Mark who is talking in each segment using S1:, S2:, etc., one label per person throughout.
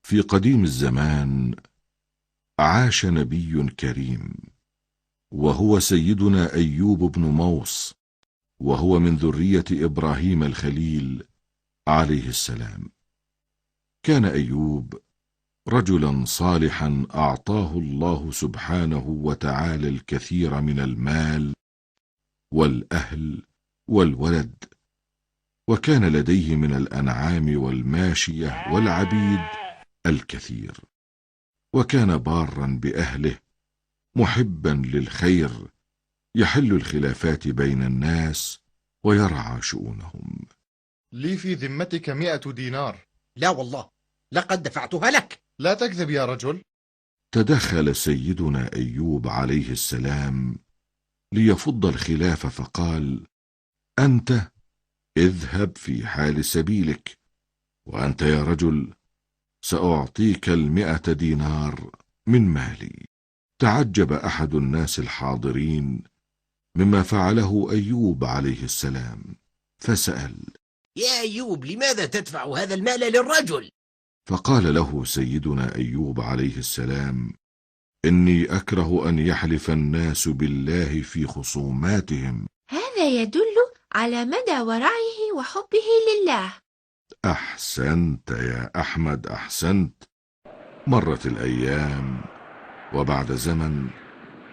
S1: في قديم الزمان عاش نبي كريم، وهو سيدنا أيوب بن موص، وهو من ذرية إبراهيم الخليل عليه السلام. كان أيوب رجلا صالحا أعطاه الله سبحانه وتعالى الكثير من المال والأهل والولد، وكان لديه من الأنعام والماشية والعبيد الكثير، وكان بارا بأهله محبا للخير، يحل الخلافات بين الناس ويرعى شؤونهم.
S2: لي في ذمتك 100 دينار.
S3: لا والله، لقد دفعتها لك.
S2: لا تكذب يا رجل.
S1: تدخل سيدنا أيوب عليه السلام ليفض الخلاف فقال: أنت اذهب في حال سبيلك، وأنت يا رجل سأعطيك 100 دينار من مالي. تعجب أحد الناس الحاضرين مما فعله أيوب عليه السلام، فسأل:
S3: يا أيوب، لماذا تدفع هذا المال للرجل؟
S1: فقال له سيدنا أيوب عليه السلام: إني أكره أن يحلف الناس بالله في خصوماتهم.
S4: هذا يدل على مدى ورعه وحبه لله.
S1: أحسنت يا أحمد، أحسنت. مرت الأيام، وبعد زمن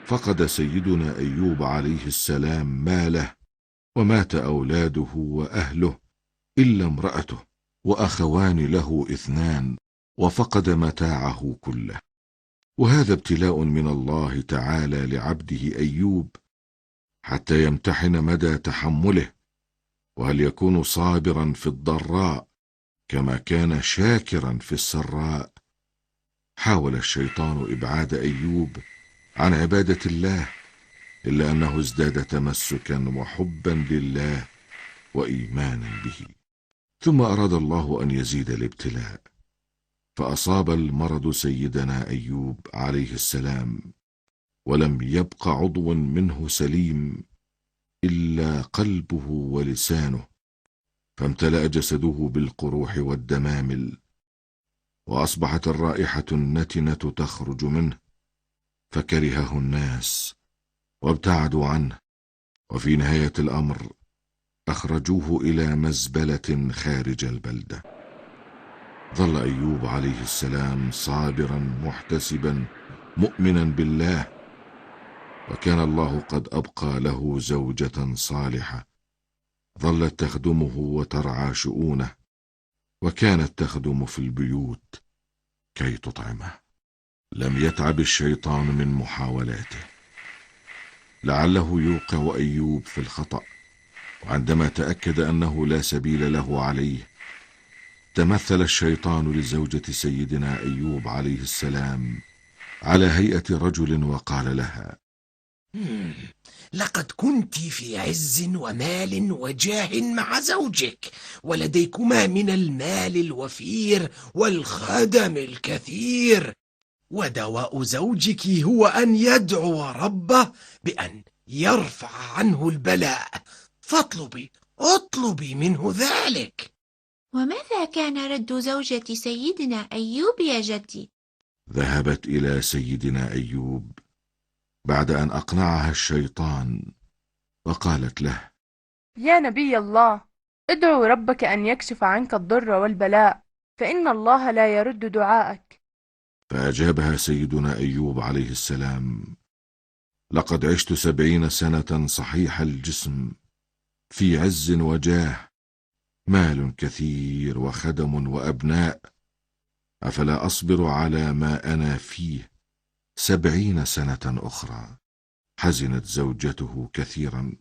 S1: فقد سيدنا أيوب عليه السلام ماله، ومات أولاده وأهله إلا امرأته، وأخوان له 2، وفقد متاعه كله. وهذا ابتلاء من الله تعالى لعبده أيوب، حتى يمتحن مدى تحمله، وهل يكون صابرا في الضراء كما كان شاكرا في السراء. حاول الشيطان إبعاد أيوب عن عبادة الله، إلا أنه ازداد تمسكا وحبا لله وإيمانا به. ثم أراد الله أن يزيد الابتلاء، فأصاب المرض سيدنا أيوب عليه السلام، ولم يبق عضو منه سليم إلا قلبه ولسانه، فامتلأ جسده بالقروح والدمامل، وأصبحت الرائحة النتنة تخرج منه، فكرهه الناس وابتعدوا عنه، وفي نهاية الأمر أخرجوه إلى مزبلة خارج البلدة. ظل أيوب عليه السلام صابرا محتسبا مؤمنا بالله، وكان الله قد أبقى له زوجة صالحة ظلت تخدمه وترعى شؤونه، وكانت تخدم في البيوت كي تطعمه. لم يتعب الشيطان من محاولاته، لعله يوقع أيوب في الخطأ، وعندما تأكد أنه لا سبيل له عليه، تمثل الشيطان لزوجة سيدنا أيوب عليه السلام على هيئة رجل وقال لها:
S3: لقد كنت في عز ومال وجاه مع زوجك، ولديكما من المال الوفير والخدم الكثير، ودواء زوجك هو أن يدعو ربه بأن يرفع عنه البلاء، اطلبي منه ذلك.
S4: وماذا كان رد زوجة سيدنا أيوب يا جدي؟
S1: ذهبت إلى سيدنا أيوب بعد أن أقنعها الشيطان، وقالت له:
S5: يا نبي الله، ادعو ربك أن يكشف عنك الضر والبلاء، فإن الله لا يرد دعاءك.
S1: فأجابها سيدنا أيوب عليه السلام: لقد عشت 70 سنة صحيح الجسم، في عز وجاه، مال كثير وخدم وأبناء، أفلا أصبر على ما أنا فيه 70 سنة أخرى؟ حزنت زوجته كثيرا،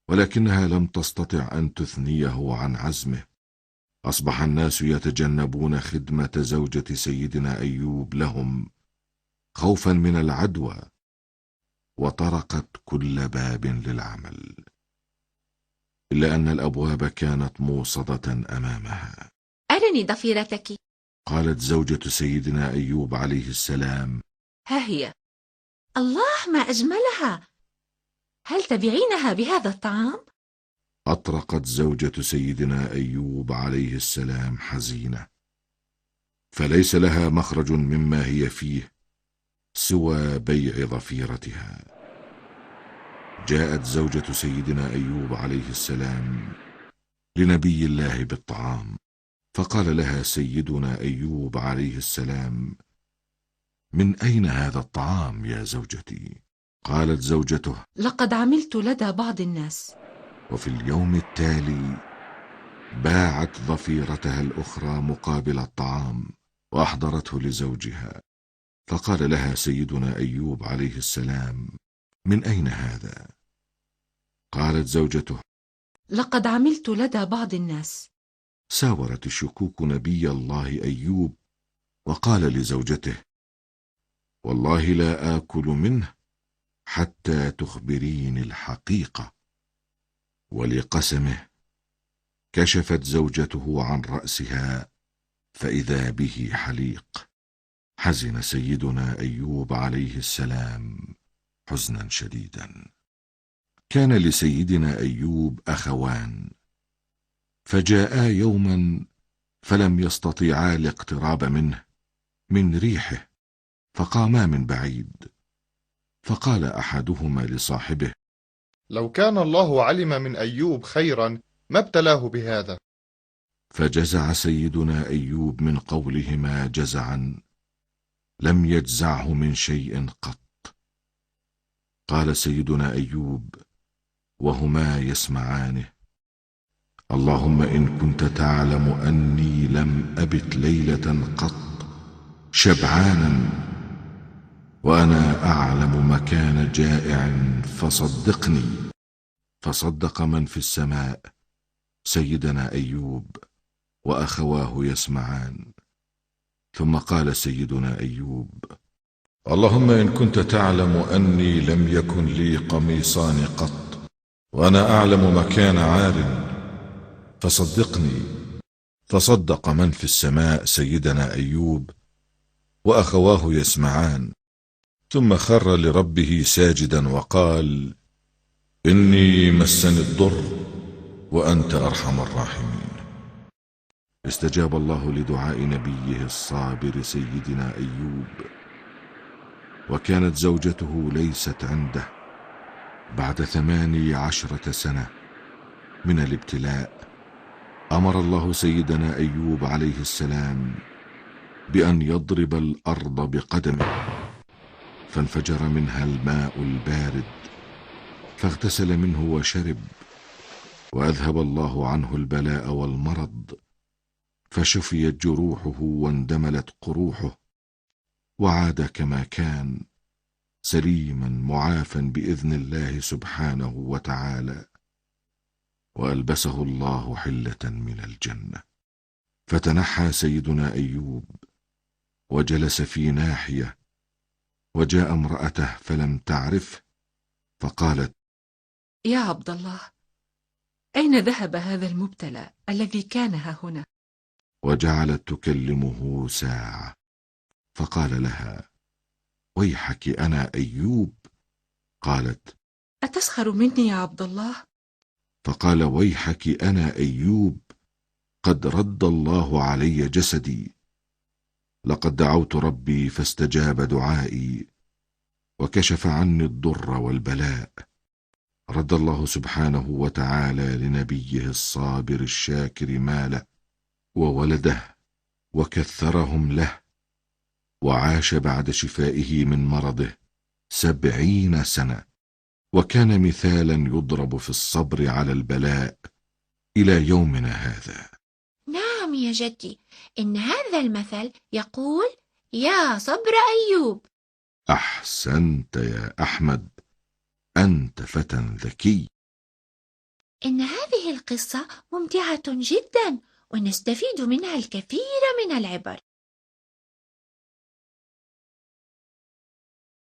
S1: ولكنها لم تستطع أن تثنيه عن عزمه. أصبح الناس يتجنبون خدمة زوجة سيدنا أيوب لهم خوفا من العدوى، وطرقت كل باب للعمل، إلا أن الأبواب كانت موصدة أمامها.
S4: أرني ضفيرتك.
S1: قالت زوجة سيدنا أيوب عليه السلام:
S4: ها هي. الله، ما أجملها. هل تبيعينها بهذا الطعام؟
S1: أطرقت زوجة سيدنا أيوب عليه السلام حزينة، فليس لها مخرج مما هي فيه سوى بيع ضفيرتها. جاءت زوجة سيدنا أيوب عليه السلام لنبي الله بالطعام، فقال لها سيدنا أيوب عليه السلام: من أين هذا الطعام يا زوجتي؟ قالت زوجته:
S6: لقد عملت لدى بعض الناس.
S1: وفي اليوم التالي باعت ضفيرتها الأخرى مقابل الطعام وأحضرته لزوجها، فقال لها سيدنا أيوب عليه السلام: من أين هذا؟ قالت زوجته:
S6: لقد عملت لدى بعض الناس.
S1: ساورت الشكوك نبي الله أيوب، وقال لزوجته: والله لا آكل منه حتى تخبريني الحقيقة. ولقسمه كشفت زوجته عن رأسها فإذا به حليق. حزن سيدنا أيوب عليه السلام حزنا شديدا. كان لسيدنا أيوب أخوان، فجاءا يوما فلم يستطيعا الاقتراب منه من ريحه، فقاما من بعيد، فقال أحدهما لصاحبه:
S2: لو كان الله علم من أيوب خيرا ما ابتلاه بهذا.
S1: فجزع سيدنا أيوب من قولهما جزعا لم يجزعه من شيء قط. قال سيدنا أيوب وهما يسمعانه: اللهم إن كنت تعلم أني لم أبت ليلة قط شبعانا وأنا أعلم مكان جائع فصدقني. فصدق من في السماء سيدنا أيوب وأخواه يسمعان. ثم قال سيدنا أيوب: اللهم إن كنت تعلم أني لم يكن لي قميصان قط وأنا أعلم مكان عار فصدقني. فصدق من في السماء سيدنا أيوب وأخواه يسمعان، ثم خر لربه ساجدا وقال: إني مسني الضر وأنت أرحم الراحمين. استجاب الله لدعاء نبيه الصابر سيدنا أيوب، وكانت زوجته ليست عنده بعد 18 سنة من الابتلاء. أمر الله سيدنا أيوب عليه السلام بأن يضرب الأرض بقدمه، فانفجر منها الماء البارد، فاغتسل منه وشرب، وأذهب الله عنه البلاء والمرض، فشفيت جروحه واندملت قروحه، وعاد كما كان سليما معافا بإذن الله سبحانه وتعالى. وألبسه الله حلة من الجنة. فتنحى سيدنا أيوب وجلس في ناحية، وجاء امرأته فلم تعرفه، فقالت:
S6: يا عبد الله، أين ذهب هذا المبتلى الذي كان ها هنا؟
S1: وجعلت تكلمه ساعة، فقال لها: ويحك أنا أيوب. قالت:
S6: أتسخر مني يا عبد الله؟
S1: فقال: ويحك أنا أيوب، قد رد الله علي جسدي، لقد دعوت ربي فاستجاب دعائي وكشف عني الضر والبلاء. رد الله سبحانه وتعالى لنبيه الصابر الشاكر ماله وولده وكثرهم له، وعاش بعد شفائه من مرضه 70 سنة، وكان مثالا يضرب في الصبر على البلاء إلى يومنا هذا.
S4: نعم يا جدي، إن هذا المثل يقول: يا صبر أيوب.
S1: أحسنت يا أحمد، أنت فتى ذكي.
S4: إن هذه القصة ممتعة جدا، ونستفيد منها الكثير من العبر.